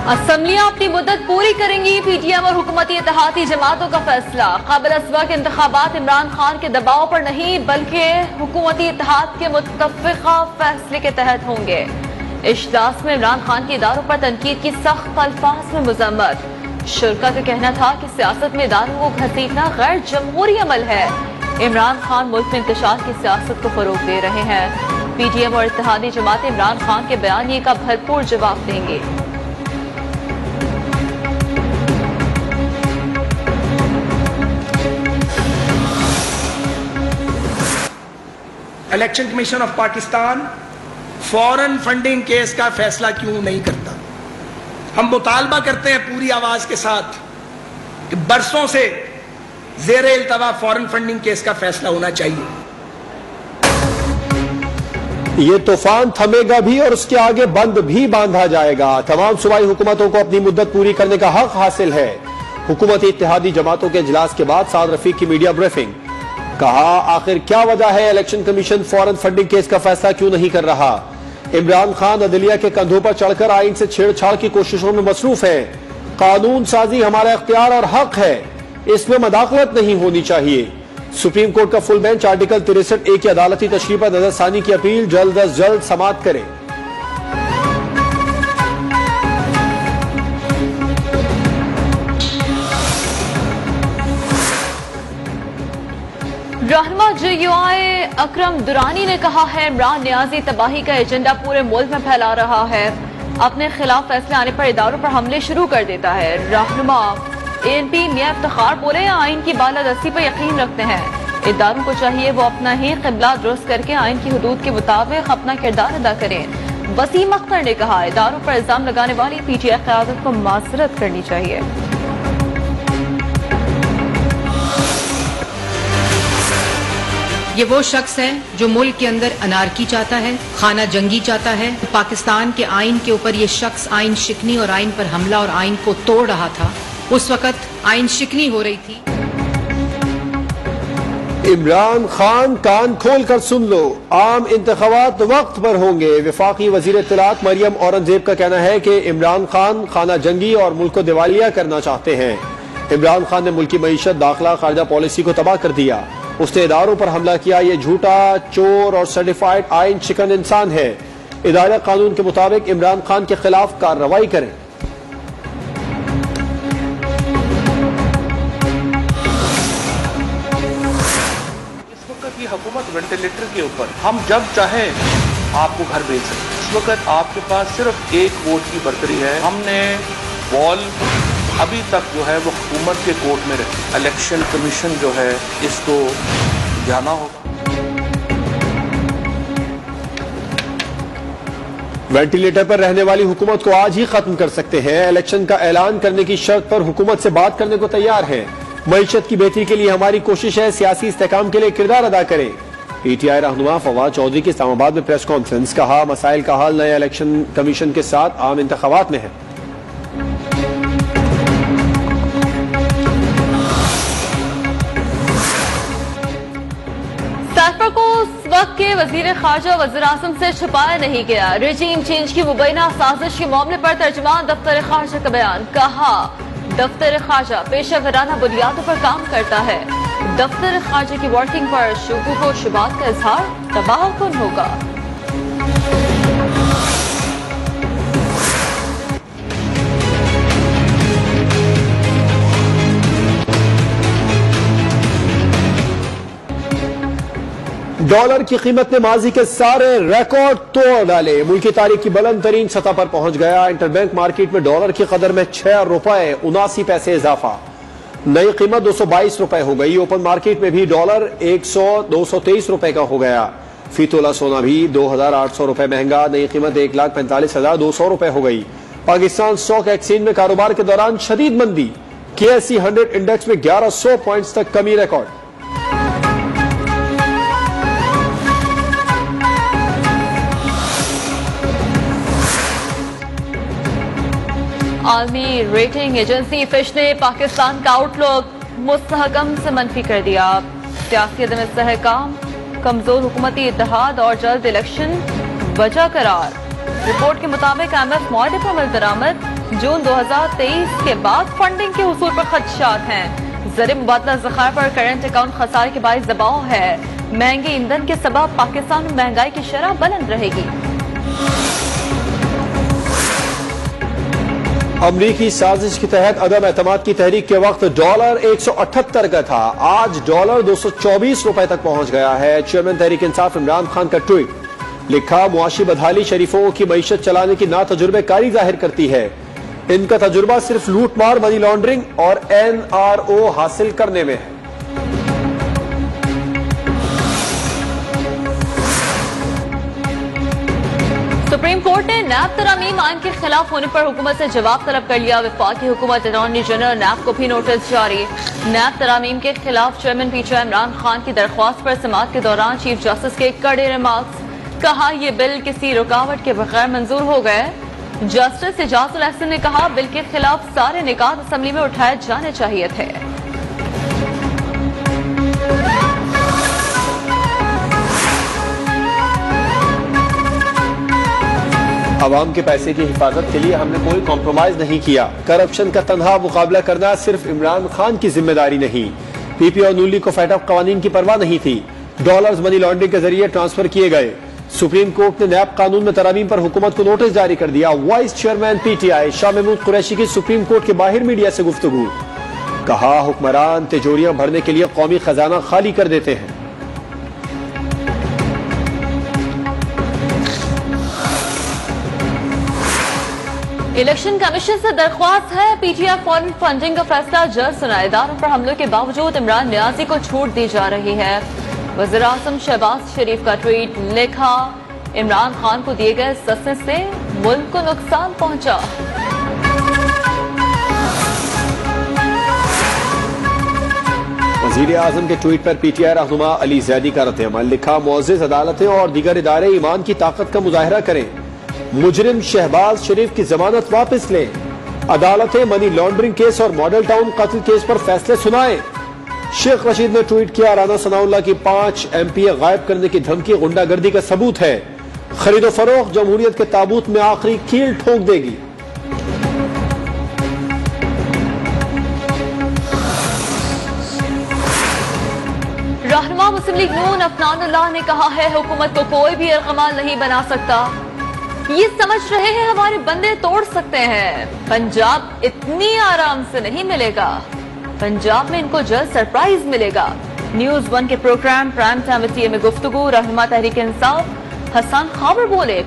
असम्बलियां अपनी मुद्दत पूरी करेंगी। पीटीएम और हुकूमती इत्तेहादी जमातों का फैसला। काबिल असबाक इंतखाबात इमरान खान के दबाव पर नहीं बल्कि हुकूमती इत्तेहाद के मुत्तफ़िक़ा फैसले के तहत होंगे। इजलास में इमरान खान के इदारों पर तनकीद की सख्त अल्फाज में मज़म्मत। शुरका का कहना था कि सियासत में इदारों को घसीटना गैर जमहूरी अमल है। इमरान खान मुल्क में इंतशार की सियासत को फरोग दे रहे हैं। पीटीएम और इत्तेहादी जमातें इमरान खान के बयानिए का भरपूर जवाब देंगे। Election commission of Pakistan foreign funding case का फैसला क्यों नहीं करता? हम मुतालबा करते हैं पूरी आवाज के साथ कि बरसों से ज़ेरे इल्तवा फॉरेन फंडिंग केस का फैसला होना चाहिए। ये तूफान थमेगा भी और उसके आगे बंद भी बांधा जाएगा। तमाम सूबाई हुकूमतों को अपनी मुद्दत पूरी करने का हक हासिल है। हुकूमती इत्तेहादी जमातों के इजलास के बाद साद रफीक की मीडिया ब्रीफिंग। कहा, आखिर क्या वजह है election commission foreign funding case का फैसला क्यों नहीं कर रहा? इमरान खान अदलिया के कंधों पर चढ़कर आइन से छेड़छाड़ की कोशिशों में मसरूफ है। कानून साजी हमारा इख्तियार और हक है, इसमें मदाखलत नहीं होनी चाहिए। सुप्रीम कोर्ट का फुल बेंच आर्टिकल 63A की अदालती तशरीह पर नजरसानी की अपील जल्द अज जल्द समाअत करे। रहनुमा JUI अकरम दुरानी ने कहा है, इमरान नियाजी तबाही का एजेंडा पूरे मुल्क में फैला रहा है। अपने खिलाफ फैसले आने पर इदारों पर हमले शुरू कर देता है। रहनुमा ANP मियां इफ्तिखार बोले, आइन की बालादस्ती पर यकीन रखते हैं। इदारों को चाहिए वो अपना ही क़िबला दुरुस्त करके आइन की हुदूद के मुताबिक अपना किरदार अदा करें। वसीम अख्तर ने कहा, इदारों पर इल्जाम लगाने वाली PTI क़यादत को माज़रत करनी चाहिए। ये वो शख्स है जो मुल्क के अंदर अनारकी चाहता है, खाना जंगी चाहता है। पाकिस्तान के आइन के ऊपर ये शख्स आइन शिकनी और आइन पर हमला और आइन को तोड़ रहा था। उस वक्त आइन शिकनी हो रही थी। इमरान खान, कान खोल कर सुन लो, आम इंतखाबात वक्त पर होंगे। वफाकी वजीर इत्तलात मरियम औरंगजेब का कहना है कि इमरान खान खाना जंगी और मुल्क को दिवालिया करना चाहते हैं। इमरान खान ने मुल्क की मईशत, दाखिला, खारजा पॉलिसी को तबाह कर दिया। उसने इदारों पर हमला किया। ये झूठा, चोर और सर्टिफाइड आइन शिकन इंसान है। इदारा कानून के मुताबिक इमरान खान के खिलाफ कार्रवाई करें। इस वक्त की हुकूमत वेंटिलेटर के ऊपर, हम जब चाहें आपको घर भेज सकते। इस वक्त आपके पास सिर्फ एक वोट की बरतरी है। हमने बॉल अभी तक जो है वो हुकूमत के कोर्ट में रखी। इलेक्शन कमीशन जो है इसको जाना होगा। वेंटिलेटर पर रहने वाली हुकूमत को आज ही खत्म कर सकते हैं। इलेक्शन का ऐलान करने की शर्त पर हुकूमत से बात करने को तैयार है। मईशत की बेहतरी के लिए हमारी कोशिश है, सियासी इस्तेहकाम के लिए किरदार अदा करें। PTI रहनुमा फवाद चौधरी की इस्लामाबाद में प्रेस कॉन्फ्रेंस। कहा, मसाइल का हल नए इलेक्शन कमीशन के साथ आम इंतखाबात में है। सैफर को उस वक्त के वजीर खारजा वज़ीर आज़म से छुपाया नहीं गया। रेजीम चेंज की मुबैना साजिश के मामले पर तर्जुमान दफ्तर खारजा का बयान। कहा, दफ्तर खारजा पेशेवराना बुनियादों पर काम करता है। दफ्तर खारजा की वर्किंग पर शुकूक व शुबात का इजहार तबाहकुन होगा। डॉलर की कीमत ने माजी के सारे रिकॉर्ड तोड़ डाले। मुल्क की तारीख की बुलंद तरीन सतह पर पहुंच गया। इंटरबैंक मार्केट में डॉलर की कदर में 6 रुपए 79 पैसे इजाफा। नई कीमत 222 रुपए हो गई। ओपन मार्केट में भी डॉलर 223 रुपए का हो गया। फी तोला सोना भी 2800 रुपए महंगा। नई कीमत 1,45,200 रुपए हो गई। पाकिस्तान स्टॉक एक्सचेंज में कारोबार के दौरान शदीद मंदी। KSE 100 इंडेक्स में 1100 पॉइंट्स तक कमी रिकॉर्ड। आलमी रेटिंग एजेंसी फिश ने पाकिस्तान का आउटलुक मुस्तहकम से मनफी कर दिया। सियासी अदम इस्तेहकाम, कमजोर हुकूमती इत्तेहाद और जल्द इलेक्शन वजह करार। रिपोर्ट के मुताबिक IMF माहे पर अमल दरामद, जून 2023 के बाद फंडिंग के हुसूल पर खदशात हैं। ज़र मुबादला ज़खायर पर करंट अकाउंट खसारे के बाइस दबाव है। महंगे ईंधन के सबब पाकिस्तान में महंगाई की शरह बुलंद रहेगी। अमरीकी साजिश के तहत अदम एतमाद की तहरीक के वक्त डॉलर 178 का था, आज डॉलर 224 रुपए तक पहुंच गया है। चेयरमैन तहरीक इंसाफ इमरान खान का ट्वीट, लिखा मुआशी बदहाली शरीफों की मईशत चलाने की ना तजुर्बेकारी जाहिर करती है। इनका तजुर्बा सिर्फ लूट मार, मनी लॉन्ड्रिंग और NRO हासिल करने में है। सुप्रीम कोर्ट ने नैब तरामीम आइन के खिलाफ होने पर हुकूमत से जवाब तलब कर लिया। वफाकी हुकूमत अटॉर्नी जनरल नैब को भी नोटिस जारी। नैब तरामीम के खिलाफ चेयरमैन PTI इमरान खान की दरख्वास्त पर समाअत के दौरान चीफ जस्टिस के कड़े रिमार्क्स। कहा यह बिल किसी रुकावट के बगैर मंजूर हो गए। जस्टिस एजाजुल अहसन ने कहा बिल के खिलाफ सारे निकात असेंबली में उठाए जाने चाहिए थे। अवाम के पैसे की हिफाजत के लिए हमने कोई कॉम्प्रोमाइज नहीं किया। करप्शन का तनहा मुकाबला करना सिर्फ इमरान खान की जिम्मेदारी नहीं, PP और नूली को फैटअप कवानीन की परवाह नहीं थी। डॉलर्स मनी लॉन्ड्रिंग के जरिए ट्रांसफर किए गए। सुप्रीम कोर्ट ने नैब कानून में तरामीम पर हुकूमत को नोटिस जारी कर दिया। Vice chairman PTI Shah Mahmood Qureshi की सुप्रीम कोर्ट के बाहर मीडिया से गुफ्तगू, कहा हुक्मरान तिजोरियां भरने के लिए कौमी खजाना खाली कर देते हैं। इलेक्शन कमीशन से दरख्वास्त है PTI फॉरेन फंडिंग का फैसला जल्द सुनाए। इदारों पर हमलों के बावजूद इमरान नियाजी को छूट दी जा रही है। वज़ीर आज़म शहबाज शरीफ का ट्वीट, लिखा इमरान खान को दिए गए सस्ते से मुल्क को नुकसान पहुंचा। वज़ीर आज़म के ट्वीट पर PTI रहनुमा अली ज़ैदी का रद्द-ए-अमल, लिखा मुअज़्ज़िज़ अदालतें और दीगर इदारे ईमान की ताकत का मुजाहिरा करें। मुजरिम शहबाज शरीफ की जमानत वापस लें। अदालतें मनी लॉन्ड्रिंग केस और मॉडल टाउन कत्ल केस पर फैसले सुनाएं। शेख रशीद ने ट्वीट किया, राना सनाउल्लाह की 5 MPA गायब करने की धमकी गुंडागर्दी का सबूत है। खरीदो फरोख्त जमहूरियत के ताबूत में आखिरी कील ठोक देगी। रहनुमा मुस्लिम लीग नून अफनानुल्लाह ने कहा है हुकूमत को कोई भी अरकमान नहीं बना सकता। ये समझ रहे हैं हमारे बंदे तोड़ सकते हैं। पंजाब इतनी आराम से नहीं मिलेगा। पंजाब में इनको जल्द सरप्राइज मिलेगा। न्यूज़ 1 के प्रोग्राम प्राइम टाइम में टीए में गुफ्तगू, रहनुमा तहरीक इंसाफ हसन खाबर बोले,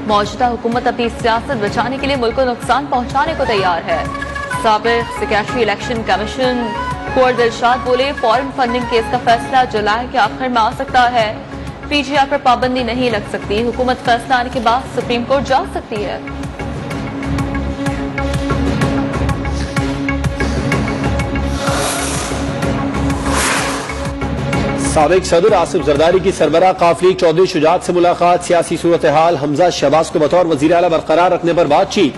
मौजूदा हुकूमत अपनी सियासत बचाने के लिए मुल्क को नुकसान पहुंचाने को तैयार है। साबिक सेक्रेटरी इलेक्शन कमीशन कुंवर दिलशाद बोले, फॉरेन फंडिंग केस का फैसला जुलाई के आखिर में आ सकता है। PTI पर पाबंदी नहीं लग सकती। हुकूमत फैसला आने के बाद सुप्रीम कोर्ट जा सकती है। साबिक सदर आसिफ जरदारी की सरबराह काफिली चौधरी शुजात से मुलाकात, सियासी सूरत हाल, हमजा शहबाज को बतौर वजीर आला बरकरार रखने पर बातचीत।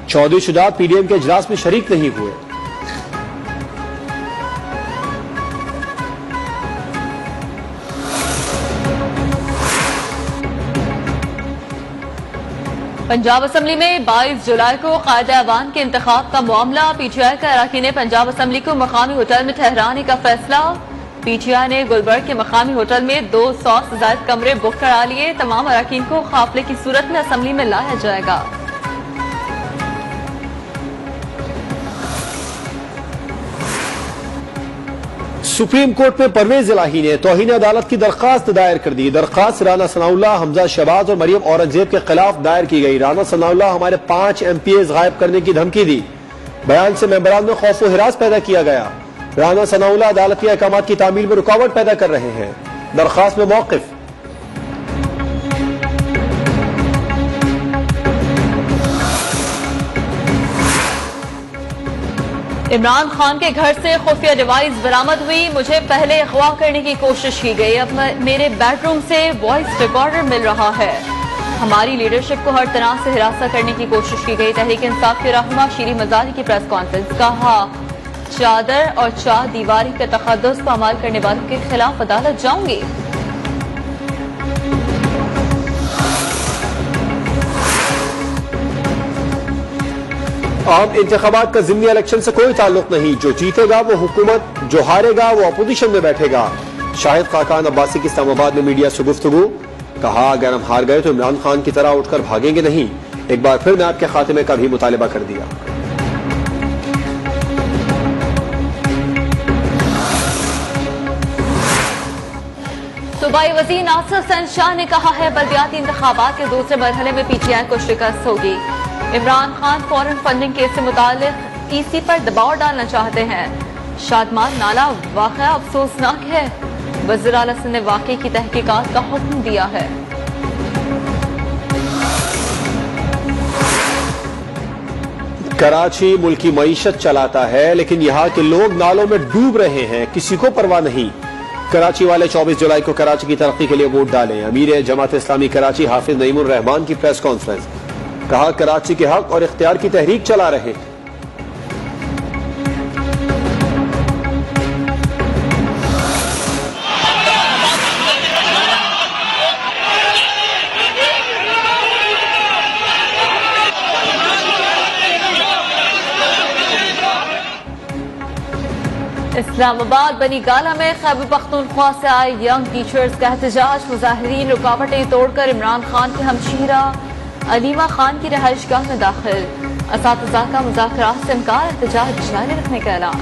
चौधरी शुजात PDM के इजलास में शरीक नहीं हुए। पंजाब असेंबली में 22 जुलाई को कायदे-ए-अवान के इंतखाब का मामला। PTI के अरकान ने पंजाब असेंबली को मकामी होटल में ठहराने का फैसला। PTI ने गुलबर्ग के मकामी होटल में 200 से ज्यादा कमरे बुक करा लिए। तमाम अरकान को काफिले की सूरत में असेंबली में लाया जाएगा। सुप्रीम कोर्ट में परवेज इलाही ने तौहीन अदालत की दरखास्त दायर कर दी। दरखास्त राना सनाउल्लाह, हमजा शहबाज और मरियम औरंगजेब के खिलाफ दायर की गई। राना सनाउल्लाह हमारे 5 MPAs गायब करने की धमकी दी। बयान से मेंबरान में खौफ व हिरास पैदा किया गया। राना सनाउल्लाह अदालती अहकामात की तामील में रुकावट पैदा कर रहे हैं। दरखास्त में मौक़िफ, इमरान खान के घर से खुफिया डिवाइस बरामद हुई। मुझे पहले अगवा करने की कोशिश की गई। अब मेरे बेडरूम से वॉइस रिकॉर्डर मिल रहा है। हमारी लीडरशिप को हर तरह से हिरासत करने की कोशिश की गई। तहरीक इंसाफ के रहनुमा शीरी मजारी की प्रेस कॉन्फ्रेंस, कहा चादर और चार दीवारी के तकद्दुस पर अमल करने वालों के खिलाफ अदालत जाऊंगी। आम इंतखाबात का ज़िमनी इलेक्शन से कोई ताल्लुक नहीं, जो जीतेगा वो हुकूमत, जो हारेगा वो अपोजिशन में बैठेगा। शाहिद खाकान अब्बासी की इस्लामाबाद में मीडिया से गुफ्तगू, कहा अगर हम हार गए तो इमरान खान की तरह उठकर भागेंगे नहीं। एक बार फिर नैब के खात्मे का भी मुतालिबा कर दिया। सूबाई वज़ीर नासिर हुसैन शाह ने कहा है बल्दियाती इंतखाबात के दूसरे मरहले में पीटीआई को शिकस्त होगी। Imran Khan foreign funding case से मुताल्लिक ईसी पर दबाव डालना चाहते हैं। शादमान नाला वाक़या अफसोसनाक है। वज़ीर आला सिंध ने वाक़े की तहकीकात का हुक्म दिया है। कराची मुल्क की मईशत चलाता है, लेकिन यहाँ के लोग नालों में डूब रहे हैं, किसी को परवाह नहीं। कराची वाले 24 जुलाई को कराची की तरक्की के लिए वोट डालें। अमीर जमात इस्लामी कराची हाफिज नईमुर रहमान की प्रेस कॉन्फ्रेंस, कहा कराची के हक और इख्तियार की तहरीक चला रहे। इस्लामाबाद बनी गाला में खैबर पख्तूनख्वा से आए यंग टीचर्स का एहतजाज। मुजाहिरीन रुकावटें तोड़कर इमरान खान की हमशीरा अलीमा खान की रहायशगाह में दाखिल। असातिज़ा का मुज़ाकरात से इनकार, एहतजाज जारी रखने का ऐलान।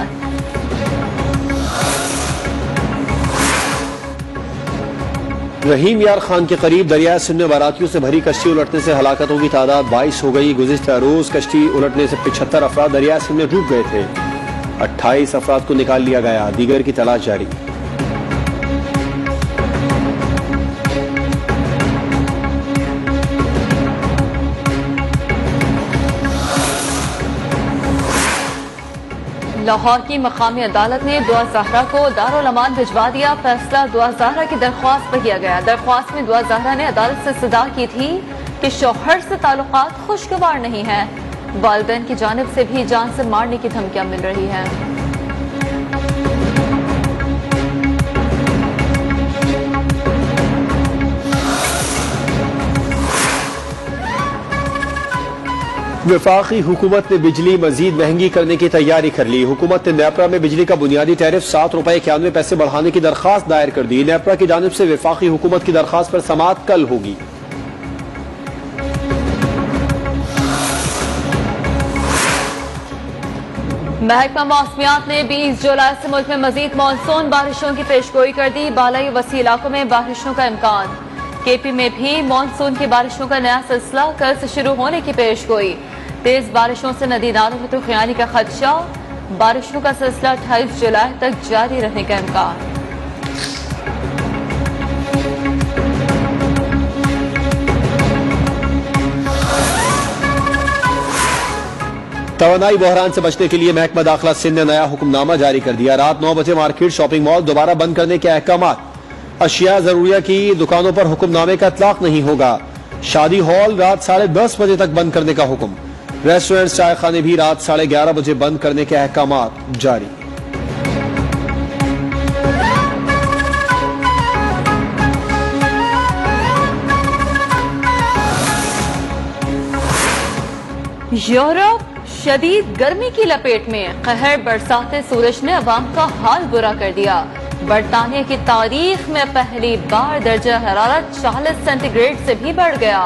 रहीम यार खान के करीब दरिया सिंध में बारातियों से भरी कश्ती उलटने से हलाकतों की तादाद 22 हो गई। गुज़िश्ता रोज कश्ती उलटने से 75 अफराद दरिया सिंध में डूब गए थे। 28 अफराद को निकाल लिया गया, दीगर की तलाश जारी। लाहौर की मकामी अदालत ने दुआ ज़हरा को दारुल अमान भिजवा दिया। फैसला दुआ ज़हरा की दरख्वास्त पर किया गया। दरख्वास्त में दुआ ज़हरा ने अदालत से इस्तदा की थी कि शौहर से ताल्लुकात खुशगवार नहीं है। वालिदैन की जानिब से भी जान से मारने की धमकियां मिल रही हैं। वफाकी हुकूमत ने बिजली मजीद महंगी करने की तैयारी कर ली। हुकूमत ने नेपरा में बिजली का बुनियादी टैरिफ 7 रुपए 91 पैसे बढ़ाने की दरखास्त दायर कर दी। नेपरा की जानिब से वफाकी हुकूमत की दरखास्त पर समाअत कल होगी। महकमा मौसमियात ने 20 जुलाई से मुल्क में मजीद मानसून बारिशों की पेशगोई कर दी। बालाई वसी इलाकों में बारिशों का इम्कान। केपी में भी मानसून की बारिशों का नया सिलसिला कल से शुरू होने की पेशगोई। तेज बारिशों से नदी नालों में तूफानी का खदशा। बारिशों का सिलसिला 28 जुलाई तक जारी रहने का इम्कान। तवानाई बहरान से बचने के लिए महकमा दाखिला सिंध ने नया हुक्मनामा जारी कर दिया। रात 9 बजे मार्केट, शॉपिंग मॉल दोबारा बंद करने के अहकाम। अशिया जरूरिया की दुकानों पर हुक्मनामे का इतलाक नहीं होगा। शादी हॉल रात 10:30 बजे तक बंद करने का हुक्म। रेस्टोरेंट, चाय खाने भी रात 11:30 बजे बंद करने के अहकाम जारी। यूरोप शदीद गर्मी की लपेट में। कहर बरसाते सूरज ने अवाम का हाल बुरा कर दिया। बरतानिया की तारीख में पहली बार दर्जा हरारत 40 सेंटीग्रेड से भी बढ़ गया।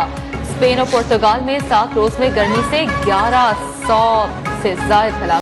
स्पेन और पुर्तगाल में 7 रोज में गर्मी से 1100 से ज्यादा